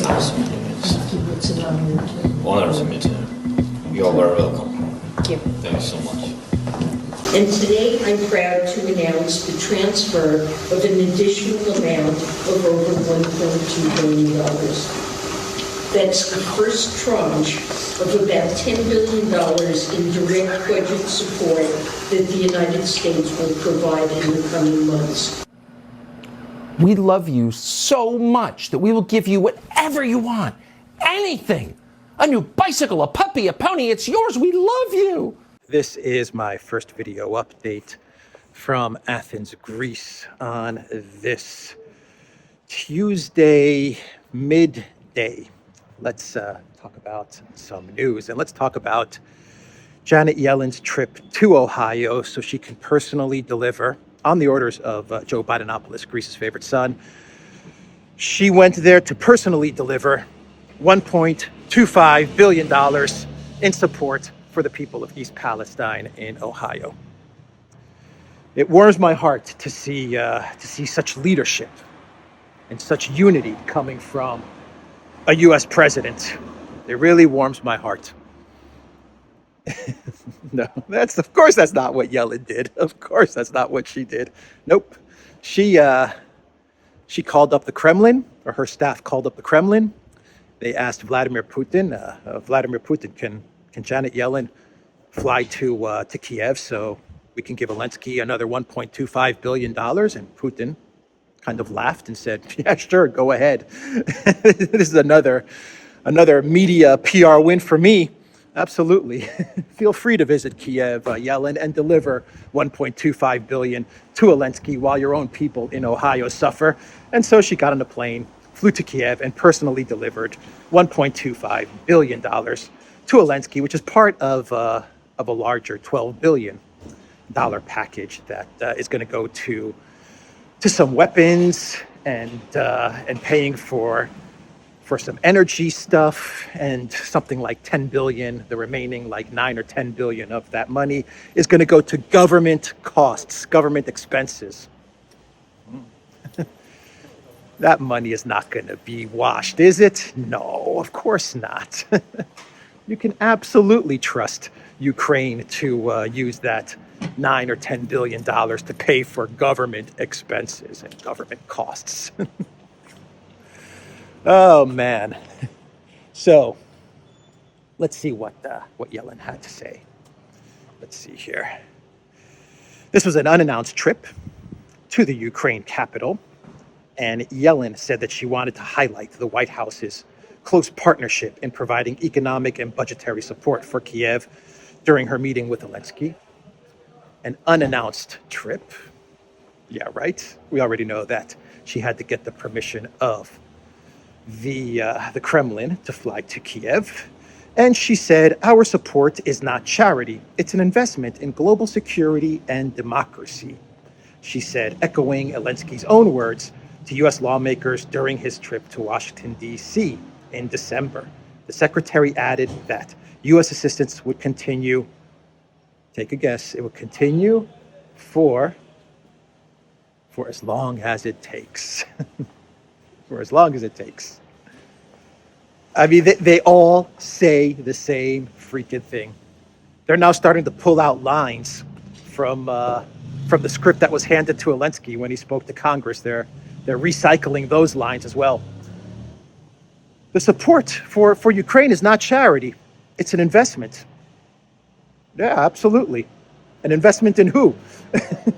Nice meeting you. It's an honor to. Honor to meet you. You are very welcome. Thank you. Thank you so much. And today I'm proud to announce the transfer of an additional amount of over $1.2 billion. That's the first tranche of about $10 billion in direct budget support that the United States will provide in the coming months. We love you so much that we will give you whatever you want. Anything. A new bicycle, a puppy, a pony, it's yours. We love you. This is my first video update from Athens, Greece on this Tuesday midday. Let's talk about some news, and let's talk about Janet Yellen's trip to Ohio so she can personally deliver on the orders of Joe Bidenopoulos, Greece's favorite son. She went there to personally deliver $1.25 billion in support for the people of East Palestine in Ohio. It warms my heart to see such leadership and such unity coming from a U.S. president. It really warms my heart. No, of course that's not what Yellen did. Of course that's not what she did. Nope. She called up the Kremlin, or her staff called up the Kremlin. They asked Vladimir Putin, can Janet Yellen fly to Kiev so we can give Zelensky another $1.25 billion? And Putin kind of laughed and said, yeah, sure, go ahead. This is another media PR win for me. Absolutely. Feel free to visit Kiev, Yellen, and deliver $1.25 billion to Zelensky while your own people in Ohio suffer. And so she got on a plane, flew to Kiev, and personally delivered $1.25 billion to Zelensky, which is part of a larger $12 billion package that is going to go to some weapons and paying for some energy stuff, and something like 10 billion, the remaining like 9 or 10 billion of that money is going to go to government costs, government expenses. That money is not going to be washed, is it? No, of course not. You can absolutely trust Ukraine to use that 9 or 10 billion dollars to pay for government expenses and government costs. Oh man. So let's see what Yellen had to say. Let's see here. This was an unannounced trip to the Ukraine capital, and Yellen said that she wanted to highlight the White House's close partnership in providing economic and budgetary support for Kiev during her meeting with Zelensky. An unannounced trip. Yeah, right. We already know that she had to get the permission of the Kremlin to fly to Kiev. And she said, our support is not charity. It's an investment in global security and democracy. She said, echoing Zelensky's own words to U.S. lawmakers during his trip to Washington, D.C. in December. The secretary added that U.S. assistance would continue, take a guess, it would continue for as long as it takes. For as long as it takes. I mean, they all say the same freaking thing. They're now starting to pull out lines from the script that was handed to Zelensky when he spoke to Congress. They're recycling those lines as well. The support for Ukraine is not charity. It's an investment. Yeah, absolutely. An investment in who?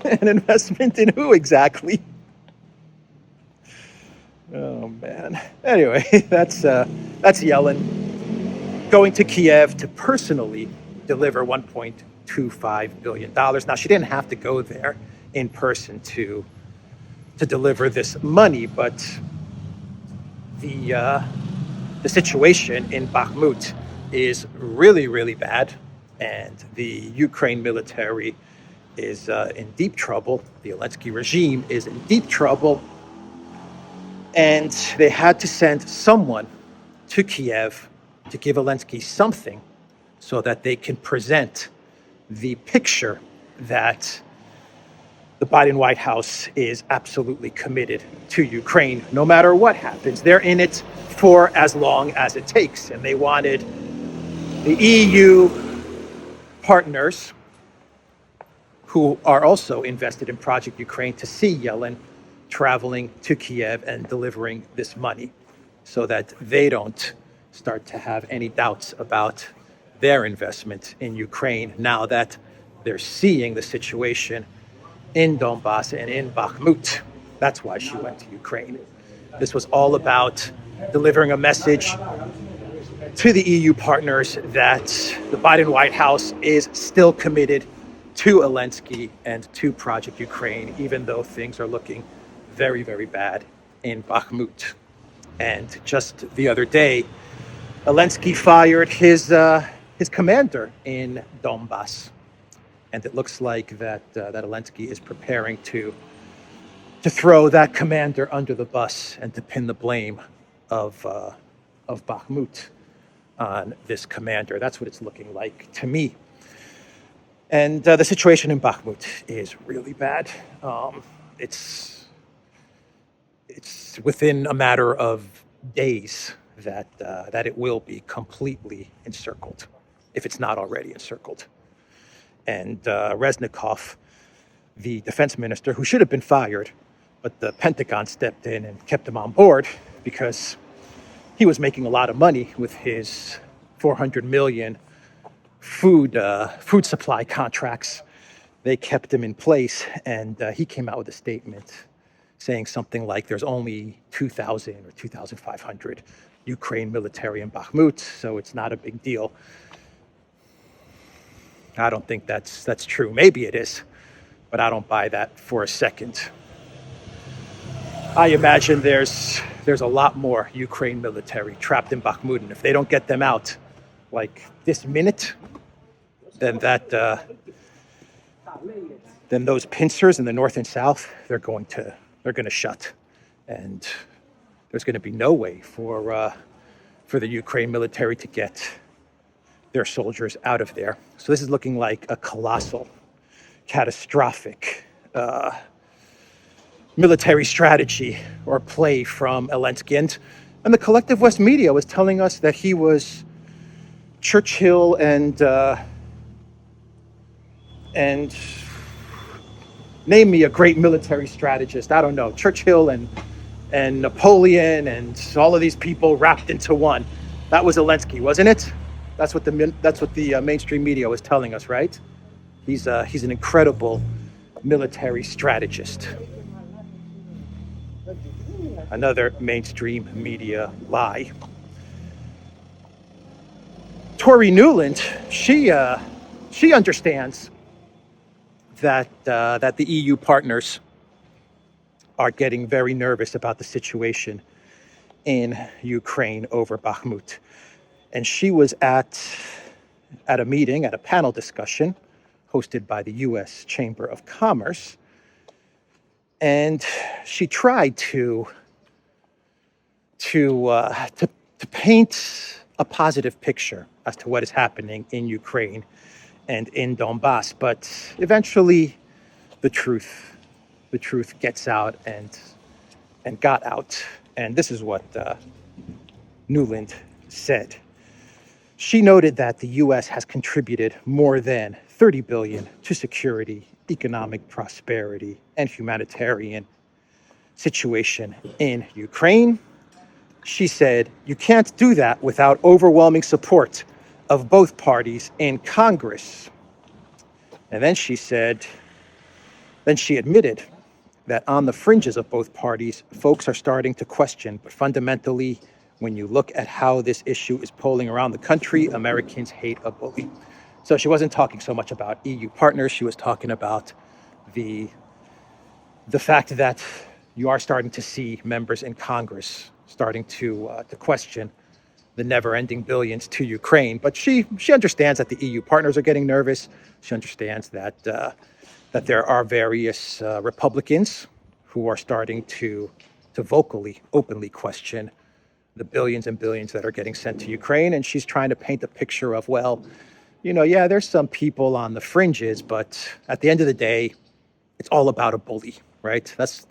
An investment in who exactly? Oh man. Anyway, that's Yellen going to Kiev to personally deliver $1.25 billion. Now, she didn't have to go there in person to deliver this money, but the situation in Bakhmut is really, really bad, and the Ukraine military is in deep trouble. The Zelensky regime is in deep trouble. And they had to send someone to Kiev to give Zelensky something so that they can present the picture that the Biden White House is absolutely committed to Ukraine, no matter what happens. They're in it for as long as it takes. And they wanted the EU partners who are also invested in Project Ukraine to see Yellen traveling to Kiev and delivering this money so that they don't start to have any doubts about their investment in Ukraine now that they're seeing the situation in Donbass and in Bakhmut. That's why she went to Ukraine. This was all about delivering a message to the EU partners that the Biden White House is still committed to Zelensky and to Project Ukraine, even though things are looking very, very bad in Bakhmut. And just the other day, Zelensky fired his commander in Donbass. And it looks like that Zelensky is preparing to throw that commander under the bus and to pin the blame of Bakhmut on this commander. That's what it's looking like to me. And the situation in Bakhmut is really bad. It's within a matter of days that it will be completely encircled, if it's not already encircled. And Reznikov, the defense minister, who should have been fired, but the Pentagon stepped in and kept him on board because he was making a lot of money with his 400 million food supply contracts. They kept him in place, and he came out with a statement saying something like there's only 2,000 or 2,500 Ukraine military in Bakhmut, so it's not a big deal. I don't think that's true. Maybe it is, but I don't buy that for a second. I imagine there's a lot more Ukraine military trapped in Bakhmut, and if they don't get them out like this minute, then then those pincers in the north and south, they're going to shut, and there's going to be no way for the Ukraine military to get their soldiers out of there. So this is looking like a colossal, catastrophic military strategy or play from Zelensky. And the collective West media was telling us that he was Churchill and name me a great military strategist. I don't know, Churchill and Napoleon and all of these people wrapped into one. That was Zelensky, wasn't it? That's what the mainstream media was telling us, right? He's an incredible military strategist. Another mainstream media lie. Tori Newland, she understands that the EU partners are getting very nervous about the situation in Ukraine over Bakhmut. And she was at a meeting, at a panel discussion hosted by the U.S. Chamber of Commerce. And she tried to paint a positive picture as to what is happening in Ukraine and in Donbass. But eventually the truth gets out and got out. And this is what Newland said. She noted that the U.S. has contributed more than $30 billion to security, economic prosperity, and humanitarian situation in Ukraine. She said, you can't do that without overwhelming support of both parties in Congress. And then she admitted that on the fringes of both parties, folks are starting to question, but fundamentally, when you look at how this issue is polling around the country, Americans hate a bully. So she wasn't talking so much about EU partners. She was talking about the fact that you are starting to see members in Congress starting to question the never-ending billions to Ukraine. But she understands that the EU partners are getting nervous. She understands that there are various Republicans who are starting to vocally, openly question the billions and billions that are getting sent to Ukraine. And she's trying to paint a picture of, well, yeah, there's some people on the fringes, but at the end of the day, it's all about a bully, right? That's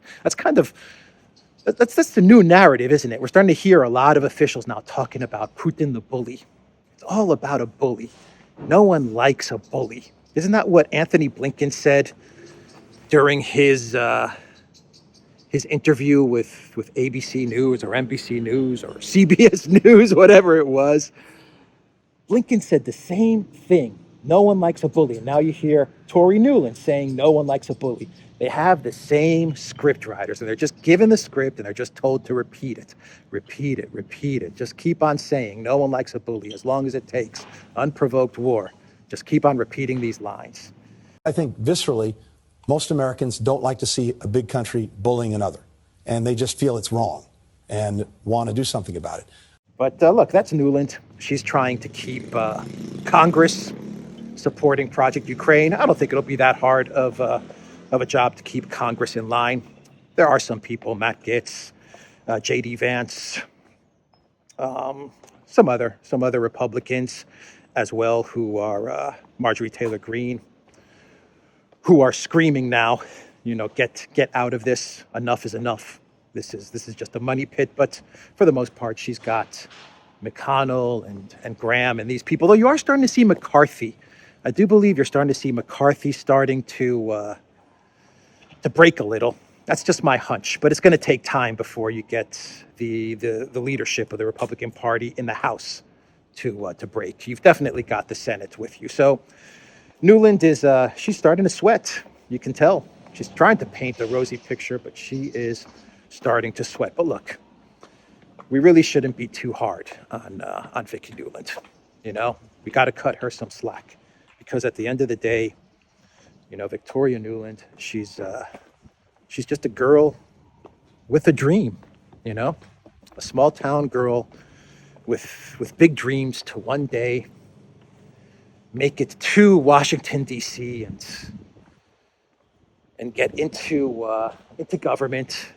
the new narrative, isn't it? We're starting to hear a lot of officials now talking about Putin the bully. It's all about a bully. No one likes a bully. Isn't that what Anthony Blinken said during his interview with ABC News or NBC News or CBS News, whatever it was? Blinken said the same thing. No one likes a bully. And now you hear Tory Newland saying no one likes a bully. They have the same script writers, and they're just given the script and they're just told to repeat it. Repeat it, repeat it. Just keep on saying no one likes a bully as long as it takes. Unprovoked war. Just keep on repeating these lines. I think viscerally, most Americans don't like to see a big country bullying another, and they just feel it's wrong and want to do something about it. But look, that's Newland. She's trying to keep Congress supporting Project Ukraine. I don't think it'll be that hard of a job to keep Congress in line. There are some people, Matt Gaetz, J.D. Vance, some other Republicans as well, who are Marjorie Taylor Greene, who are screaming now, get out of this. Enough is enough. This is just a money pit. But for the most part, she's got McConnell and Graham and these people. Though you are starting to see McCarthy. I do believe you're starting to see McCarthy starting to break a little. That's just my hunch. But it's going to take time before you get the leadership of the Republican Party in the House to break. You've definitely got the Senate with you. So Newland she's starting to sweat. You can tell. She's trying to paint a rosy picture, but she is starting to sweat. But look, we really shouldn't be too hard on Vicki Newland. We got to cut her some slack, because at the end of the day, Victoria Newland, she's just a girl with a dream, a small town girl with big dreams to one day make it to Washington, D.C. and get into government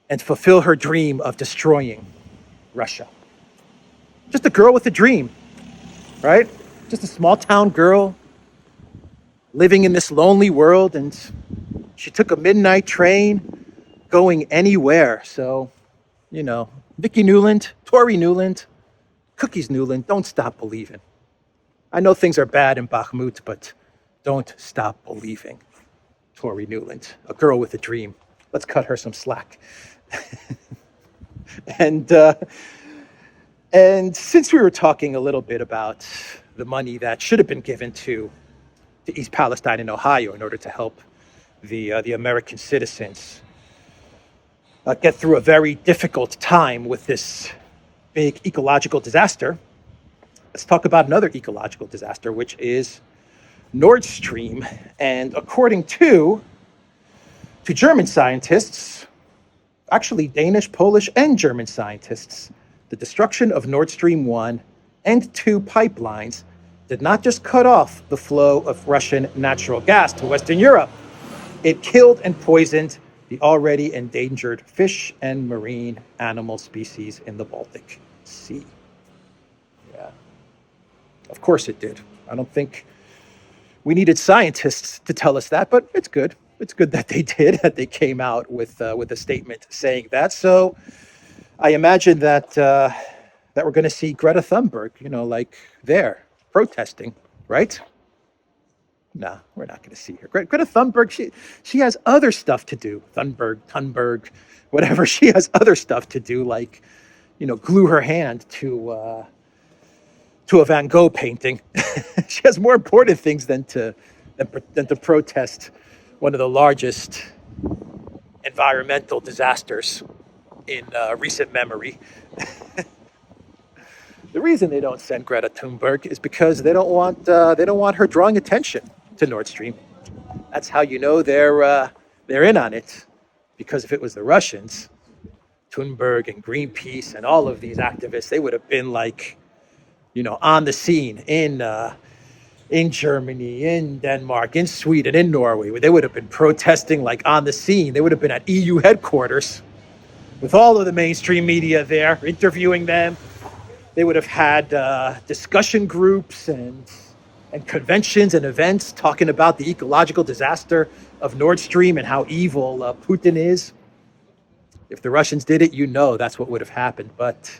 and fulfill her dream of destroying Russia. Just a girl with a dream, right? Just a small town girl living in this lonely world, and she took a midnight train going anywhere. So, Vicki Newland, Tory Newland, Cookies Newland, don't stop believing. I know things are bad in Bakhmut, but don't stop believing. Tory Newland, a girl with a dream. Let's cut her some slack. And since we were talking a little bit about the money that should have been given to East Palestine and Ohio in order to help the American citizens get through a very difficult time with this big ecological disaster, let's talk about another ecological disaster, which is Nord Stream. And according to German scientists, actually Danish, Polish, and German scientists, the destruction of Nord Stream 1 and 2 pipelines did not just cut off the flow of Russian natural gas to Western Europe. It killed and poisoned the already endangered fish and marine animal species in the Baltic Sea. Yeah, of course it did. I don't think we needed scientists to tell us that, but it's good. It's good that they did, that they came out with a statement saying that. So I imagine that we're going to see Greta Thunberg, there protesting, right? No, we're not going to see her. Greta Thunberg, she has other stuff to do. Thunberg, whatever. She has other stuff to do, like, glue her hand to a Van Gogh painting. She has more important things than to protest one of the largest environmental disasters in recent memory. The reason they don't send Greta Thunberg is because they don't want her drawing attention to Nord Stream. That's how they're in on it. Because if it was the Russians, Thunberg and Greenpeace and all of these activists, they would have been on the scene in Germany, in Denmark, in Sweden, in Norway. They would have been protesting on the scene. They would have been at EU headquarters with all of the mainstream media there, interviewing them. They would have had discussion groups and conventions and events talking about the ecological disaster Nord Stream and how evil Putin is. If the Russians did it, that's what would have happened. But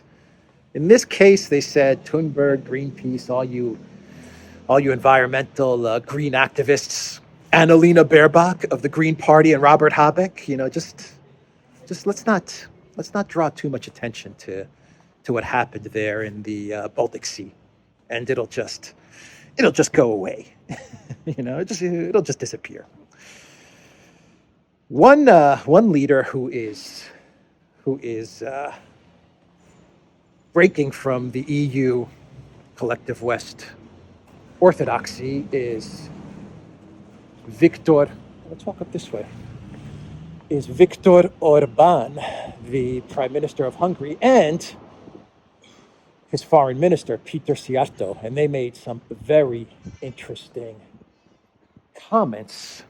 in this case, they said, Thunberg, Greenpeace, all you environmental green activists, Annalena Baerbock of the Green Party and Robert Habeck, just let's not draw too much attention to what happened there in the Baltic Sea, and it'll just go away. It'll just disappear. One leader who is breaking from the EU collective West orthodoxy is Viktor. Let's walk up this way. Is Viktor Orban, the Prime Minister of Hungary, and his Foreign Minister Peter Szijjártó, and they made some very interesting comments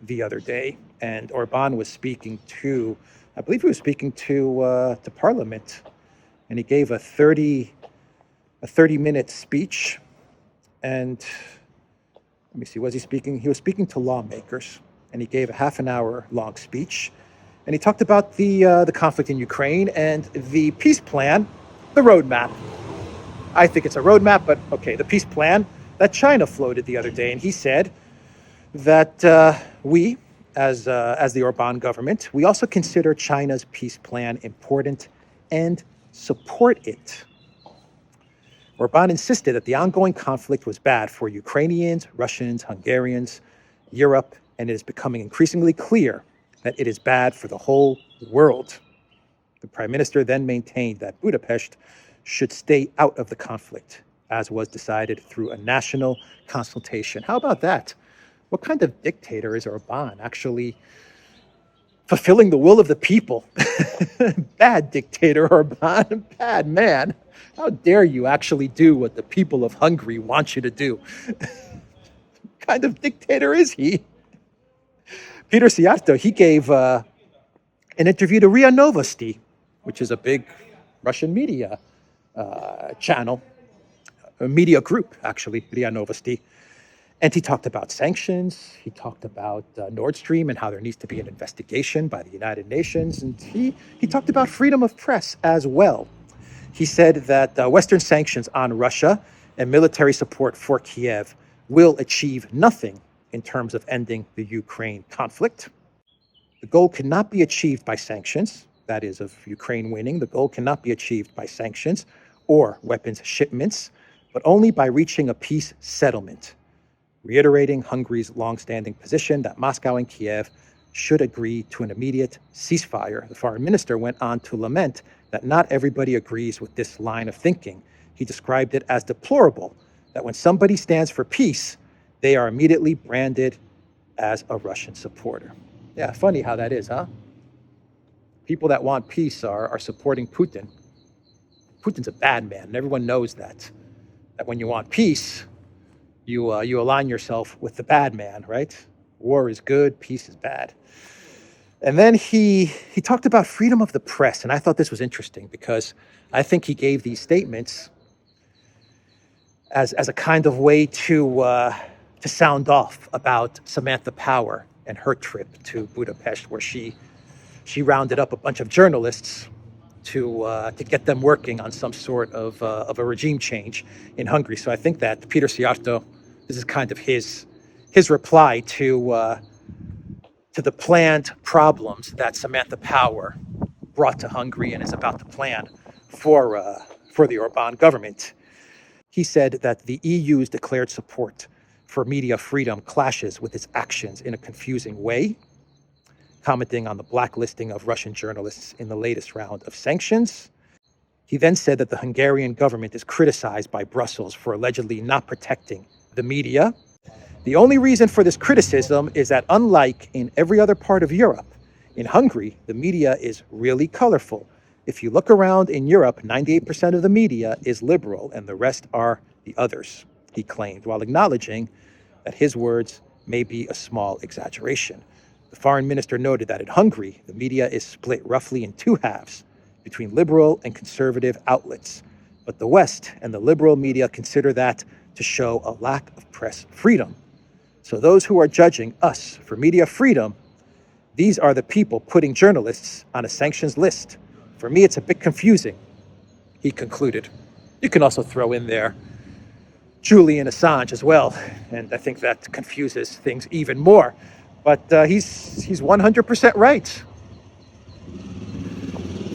the other day. And Orban was speaking to, I believe he was speaking to Parliament, and he gave a 30-minute speech. And let me see, was he speaking? He was speaking to lawmakers, and he gave a half an hour long speech. And he talked about the conflict in Ukraine and the peace plan, the roadmap. I think it's a roadmap, but okay, the peace plan that China floated the other day. And he said that we, as the Orban government, we also consider China's peace plan important and support it. Orban insisted that the ongoing conflict was bad for Ukrainians, Russians, Hungarians, Europe, and it is becoming increasingly clear that it is bad for the whole world. The Prime Minister then maintained that Budapest should stay out of the conflict, as was decided through a national consultation. How about that? What kind of dictator is Orban? Actually fulfilling the will of the people. Bad dictator, Orban. Bad man. How dare you actually do what the people of Hungary want you to do? What kind of dictator is he? Peter Szijjártó, he gave an interview to RIA Novosti, which is a big Russian media channel, a media group, actually, RIA Novosti. And he talked about sanctions. He talked about Nord Stream and how there needs to be an investigation by the United Nations. And he talked about freedom of press as well. He said that Western sanctions on Russia and military support for Kiev will achieve nothing in terms of ending the Ukraine conflict. The goal cannot be achieved by sanctions, that is, of Ukraine winning. The goal cannot be achieved by sanctions or weapons shipments, but only by reaching a peace settlement, reiterating Hungary's longstanding position that Moscow and Kiev should agree to an immediate ceasefire. The foreign minister went on to lament that not everybody agrees with this line of thinking. He described it as deplorable that when somebody stands for peace, they are immediately branded as a Russian supporter. Yeah, funny how that is, huh? People that want peace are supporting Putin. Putin's a bad man, and everyone knows that. That when you want peace, you align yourself with the bad man, right? War is good, peace is bad. And then he talked about freedom of the press, and I thought this was interesting because I think he gave these statements as a kind of way to sound off about Samantha Power and her trip to Budapest, where she rounded up a bunch of journalists to get them working on some sort of a regime change in Hungary. So I think that Peter Szijjártó, this is kind of his reply to the planned problems that Samantha Power brought to Hungary and is about to plan for the Orban government. He said that the EU's declared support for media freedom clashes with its actions in a confusing way, commenting on the blacklisting of Russian journalists in the latest round of sanctions. He then said that the Hungarian government is criticized by Brussels for allegedly not protecting the media. The only reason for this criticism is that unlike in every other part of Europe, in Hungary, the media is really colorful. If you look around in Europe, 98% of the media is liberal and the rest are the others, he claimed, while acknowledging that his words may be a small exaggeration. The foreign minister noted that in Hungary, the media is split roughly in two halves between liberal and conservative outlets. But the West and the liberal media consider that to show a lack of press freedom. So those who are judging us for media freedom, these are the people putting journalists on a sanctions list. For me, it's a bit confusing, he concluded. You can also throw in there Julian Assange as well, and I think that confuses things even more. But he's 100% right.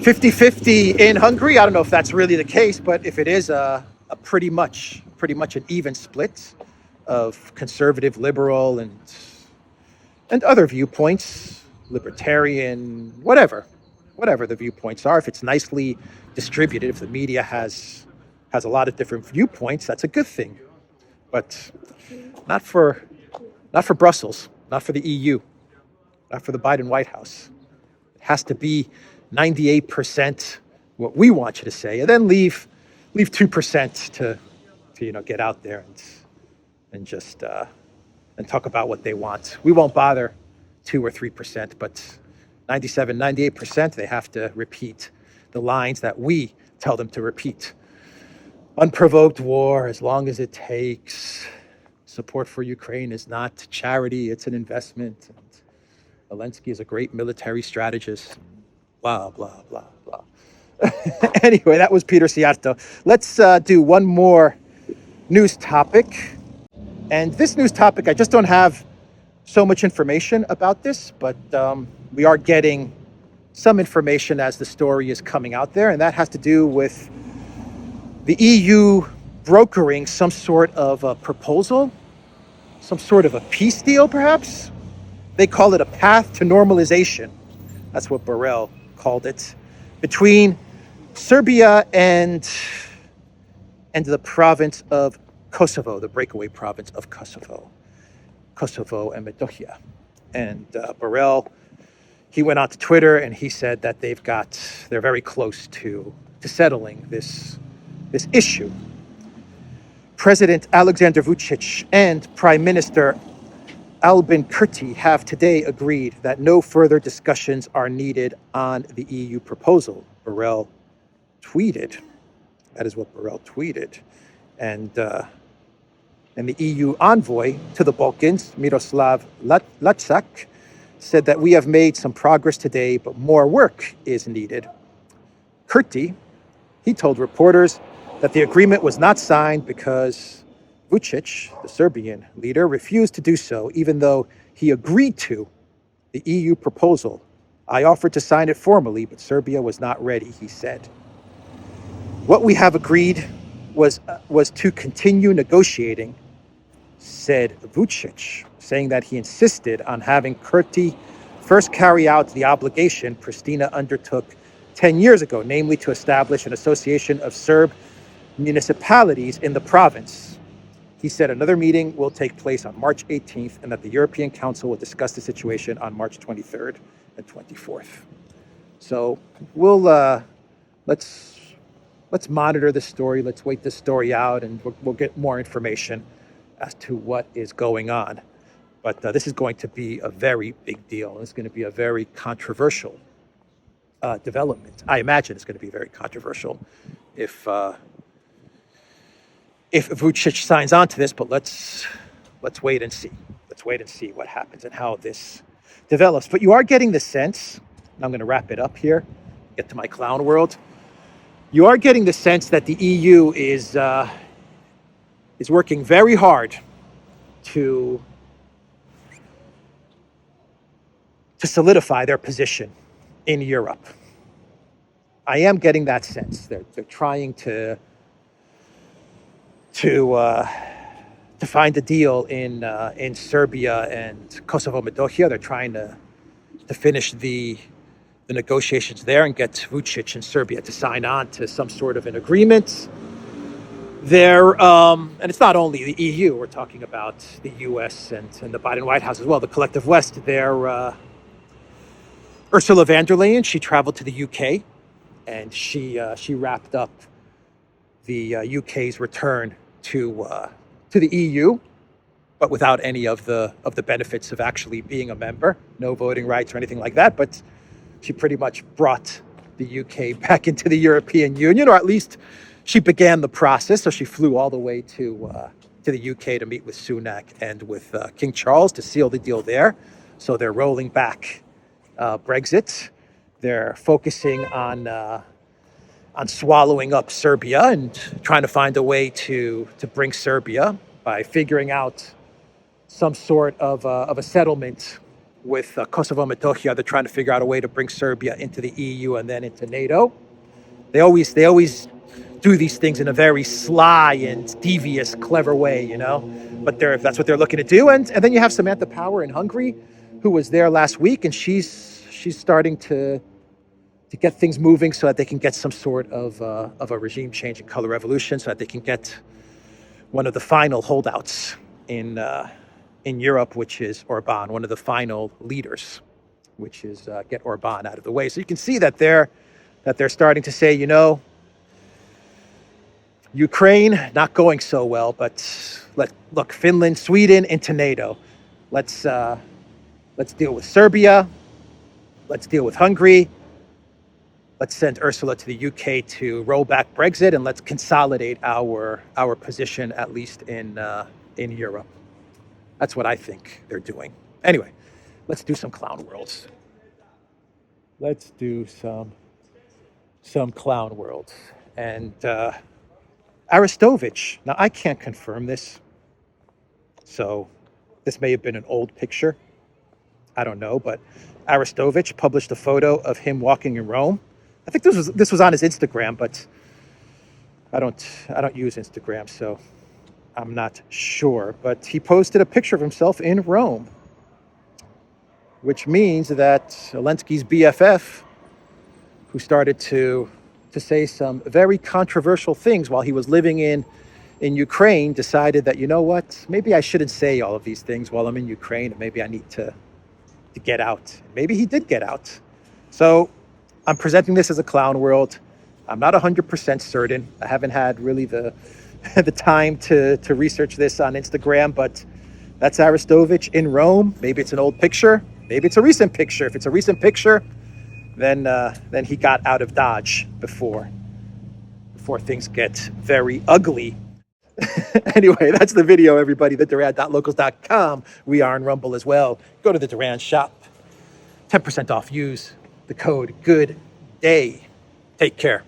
50-50 in Hungary. I don't know if that's really the case, but if it is a pretty much an even split of conservative, liberal, and other viewpoints, libertarian, whatever the viewpoints are. If it's nicely distributed, if the media has a lot of different viewpoints, that's a good thing. But not for Brussels, not for the EU, not for the Biden White House. It has to be 98% what we want you to say, and then leave 2% to get out there and just and talk about what they want. We won't bother 2 or 3%, but 97, 98%, they have to repeat the lines that we tell them to repeat. Unprovoked war, as long as it takes. Support for Ukraine is not charity, it's an investment. And Zelensky is a great military strategist. Blah, blah, blah, blah. Anyway, that was Peter Sciarto. Let's do one more news topic. And this news topic, I just don't have so much information about this, but we are getting some information as the story is coming out there, and that has to do with the EU brokering some sort of a proposal, some sort of a peace deal, perhaps. They call it a path to normalization. That's what Borrell called it, between Serbia and the province of Kosovo, the breakaway province of Kosovo and Metohija. And Borrell, he went on to Twitter and he said that they're very close to settling this issue. President Alexander Vučić and Prime Minister Albin Kurti have today agreed that no further discussions are needed on the EU proposal, Borrell tweeted. That is what Borrell tweeted. And the EU envoy to the Balkans, Miroslav Lajčák, said that we have made some progress today, but more work is needed. Kurti, he told reporters that the agreement was not signed because Vučić, the Serbian leader, refused to do so, even though he agreed to the EU proposal. I offered to sign it formally, but Serbia was not ready, he said. What we have agreed was to continue negotiating, said Vučić, saying that he insisted on having Kurti first carry out the obligation Pristina undertook 10 years ago, namely to establish an association of Serb municipalities in the province. He said another meeting will take place on March 18th and that the European Council will discuss the situation on March 23rd and 24th. So we'll let's monitor this story. Let's wait this story out, and we'll get more information as to what is going on. But this is going to be a very big deal. It's going to be a very controversial development. I imagine it's going to be very controversial if Vučić signs on to this, but let's wait and see. Let's wait and see what happens and how this develops. But you are getting the sense, and I'm going to wrap it up here, get to my clown world. You are getting the sense that the EU is working very hard to solidify their position in Europe. I am getting that sense. They're trying to find a deal in Serbia and Kosovo Metohija. They're trying to finish the negotiations there and get Vučić and Serbia to sign on to some sort of an agreement. And it's not only the EU. We're talking about the U.S. and the Biden White House as well. The Collective West. Ursula von der Leyen. She traveled to the UK, and she wrapped up the UK's return to the EU, but without any of the benefits of actually being a member, no voting rights or anything like that. But she pretty much brought the UK back into the European Union, or at least she began the process. So she flew all the way to to the UK to meet with Sunak and with King Charles to seal the deal there. So they're rolling back Brexit. They're focusing on swallowing up Serbia and trying to find a way to bring Serbia by figuring out some sort of a settlement with Kosovo and Metohija. They're trying to figure out a way to bring Serbia into the EU and then into NATO. They always do these things in a very sly and devious, clever way, you know. But that's what they're looking to do. And then you have Samantha Power in Hungary, who was there last week, and she's starting to get things moving so that they can get some sort of a regime change and color revolution, so that they can get one of the final holdouts in Europe, which is Orban, one of the final leaders, which is get Orban out of the way. So you can see that they're starting to say, you know, Ukraine not going so well, but look, Finland, Sweden into NATO. Let's deal with Serbia. Let's deal with Hungary. Let's send Ursula to the UK to roll back Brexit, and let's consolidate our position, at least in Europe. That's what I think they're doing. Anyway, let's do some clown worlds. Let's do some clown worlds. And Arestovich. Now, I can't confirm this, so this may have been an old picture. I don't know, but Arestovich published a photo of him walking in Rome. I think this was on his Instagram, but I don't use Instagram, so I'm not sure. But he posted a picture of himself in Rome, which means that Zelensky's BFF, who started to say some very controversial things while he was living in Ukraine, decided that, you know what, maybe I shouldn't say all of these things while I'm in Ukraine, and maybe I need to get out. Maybe he did get out. So I'm presenting this as a clown world. I'm not 100% certain. I haven't had really the time to research this on Instagram, but that's Arestovich in Rome. Maybe it's an old picture. Maybe it's a recent picture. If it's a recent picture, then he got out of Dodge before things get very ugly. Anyway, that's the video, everybody. TheDuran.locals.com. We are on Rumble as well. Go to the Duran shop. 10% off. Use the code GOOD DAY. Take care.